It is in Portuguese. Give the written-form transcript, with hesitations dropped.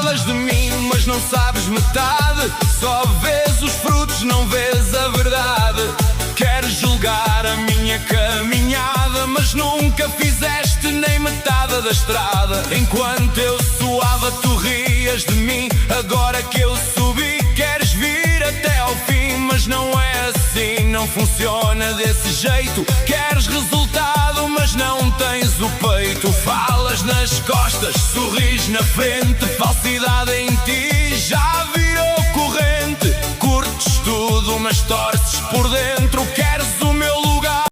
Falas de mim, mas não sabes metade. Só vês os frutos, não vês a verdade. Queres julgar a minha caminhada, mas nunca fizeste nem metade da estrada. Enquanto eu suava, tu rias de mim. Agora que eu subi, queres vir até ao fim. Mas não é assim, não funciona desse jeito. Queres resultado, mas não tens o peito. Falas nas costas, sorris na frente. Falsidade em ti já virou corrente. Curtes tudo, mas torces por dentro.